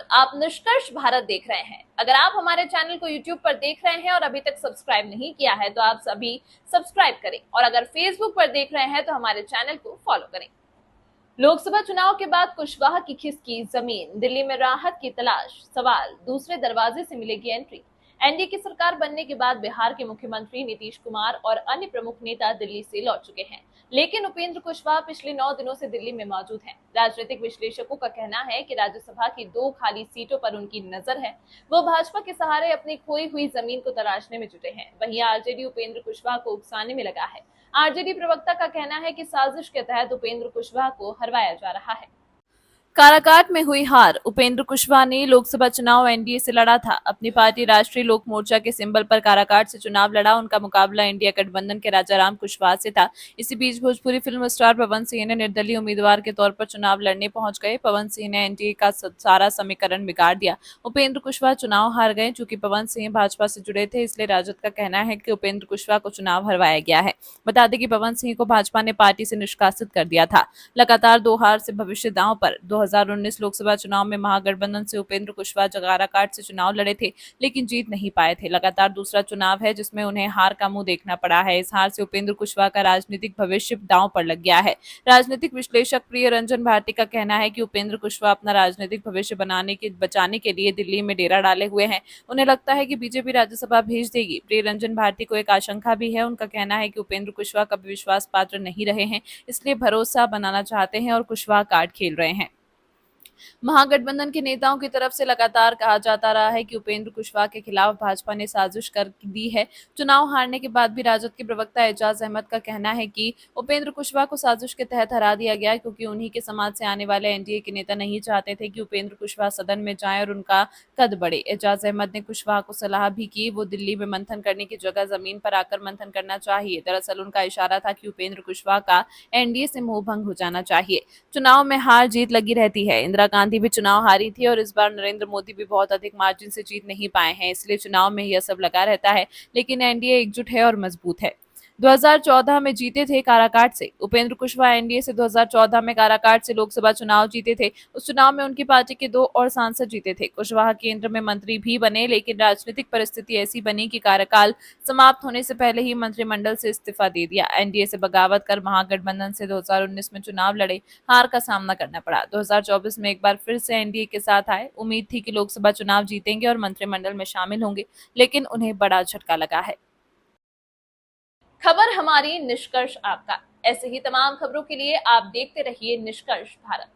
आप निष्कर्ष भारत देख रहे हैं। अगर आप हमारे चैनल को YouTube पर देख रहे हैं और अभी तक सब्सक्राइब नहीं किया है तो आप सभी सब्सक्राइब करें, और अगर Facebook पर देख रहे हैं तो हमारे चैनल को फॉलो करें। लोकसभा चुनाव के बाद कुशवाहा की खिसकी जमीन, दिल्ली में राहत की तलाश, सवाल दूसरे दरवाजे से मिलेगी एंट्री। एनडीए की सरकार बनने के बाद बिहार के मुख्यमंत्री नीतीश कुमार और अन्य प्रमुख नेता दिल्ली से लौट चुके हैं, लेकिन उपेंद्र कुशवाहा पिछले 9 दिनों से दिल्ली में मौजूद हैं। राजनीतिक विश्लेषकों का कहना है कि राज्यसभा की 2 खाली सीटों पर उनकी नजर है। वो भाजपा के सहारे अपनी खोई हुई जमीन को तलाशने में जुटे हैं। वहीं आरजेडी उपेंद्र कुशवाहा को उकसाने में लगा है। आरजेडी प्रवक्ता का कहना है कि साजिश के तहत उपेंद्र कुशवाहा को हरवाया जा रहा है। काराकाट में हुई हार, उपेंद्र कुशवाहा ने लोकसभा चुनाव एनडीए से लड़ा था। अपनी पार्टी राष्ट्रीय लोक मोर्चा के सिंबल पर काराकाट से चुनाव लड़ा। उनका मुकाबला इंडिया गठबंधन के राजाराम कुशवाहा से था। इसी बीच भोजपुरी फिल्म स्टार पवन सिंह ने निर्दलीय उम्मीदवार के तौर पर चुनाव लड़ने पहुंच गए। पवन सिंह ने एनडीए का सारा समीकरण बिगाड़ दिया। उपेंद्र कुशवाहा चुनाव हार गए। चूंकि पवन सिंह भाजपा से जुड़े थे, इसलिए राजद का कहना है कि उपेंद्र कुशवाहा को चुनाव हरवाया गया है। बता दें कि पवन सिंह को भाजपा ने पार्टी से निष्कासित कर दिया था। लगातार 2 हार से भविष्य दांव पर। 2019 लोकसभा चुनाव में महागठबंधन से उपेंद्र कुशवाहा काराकाट से चुनाव लड़े थे, लेकिन जीत नहीं पाए थे। लगातार दूसरा चुनाव है जिसमें उन्हें हार का मुंह देखना पड़ा है। इस हार से उपेंद्र कुशवाहा का राजनीतिक भविष्य दांव पर लग गया है। राजनीतिक विश्लेषक प्रिय रंजन भारती का कहना है कि उपेंद्र कुशवाहा अपना राजनीतिक भविष्य बचाने के लिए दिल्ली में डेरा डाले हुए हैं। उन्हें लगता है कि बीजेपी राज्यसभा भेज देगी। प्रिय रंजन भारती को एक आशंका भी है। उनका कहना है कि उपेंद्र कुशवाहा कभी विश्वास पात्र नहीं रहे हैं, इसलिए भरोसा बनाना चाहते हैं और कुशवाहा कार्ड खेल रहे हैं। महागठबंधन के नेताओं की तरफ से लगातार कहा जाता रहा है कि उपेंद्र कुशवाहा के खिलाफ भाजपा ने साजिश कर दी है। चुनाव हारने के बाद भी राजद के प्रवक्ता एजाज अहमद का कहना है कि उपेंद्र कुशवाहा को साजिश के तहत हरा दिया गया, क्योंकि उन्हीं के समाज से आने वाले एनडीए के नेता नहीं चाहते थे कि उपेंद्र कुशवाहा सदन में जाएं और उनका कद बढ़े। एजाज अहमद ने कुशवाहा को सलाह भी की, वो दिल्ली में मंथन करने की जगह जमीन पर आकर मंथन करना चाहिए। दरअसल उनका इशारा था कि उपेंद्र कुशवाहा का एनडीए से मोह भंग हो जाना चाहिए। चुनाव में हार जीत लगी रहती है। इंदिरा गांधी भी चुनाव हारी थी और इस बार नरेंद्र मोदी भी बहुत अधिक मार्जिन से जीत नहीं पाए हैं, इसलिए चुनाव में यह सब लगा रहता है। लेकिन एनडीए एकजुट है और मजबूत है। 2014 में जीते थे काराकाट से। उपेंद्र कुशवाहा एनडीए से 2014 में काराकाट से लोकसभा चुनाव जीते थे। उस चुनाव में उनकी पार्टी के 2 और सांसद जीते थे। कुशवाहा केंद्र में मंत्री भी बने, लेकिन राजनीतिक परिस्थिति ऐसी बनी कि कार्यकाल समाप्त होने से पहले ही मंत्रिमंडल से इस्तीफा दे दिया। एनडीए से बगावत कर महागठबंधन से 2019 में चुनाव लड़े, हार का सामना करना पड़ा। 2024 में एक बार फिर से एनडीए के साथ आए। उम्मीद थी कि लोकसभा चुनाव जीतेंगे और मंत्रिमंडल में शामिल होंगे, लेकिन उन्हें बड़ा झटका लगा है। खबर हमारी, निष्कर्ष आपका। ऐसे ही तमाम खबरों के लिए आप देखते रहिए निष्कर्ष भारत।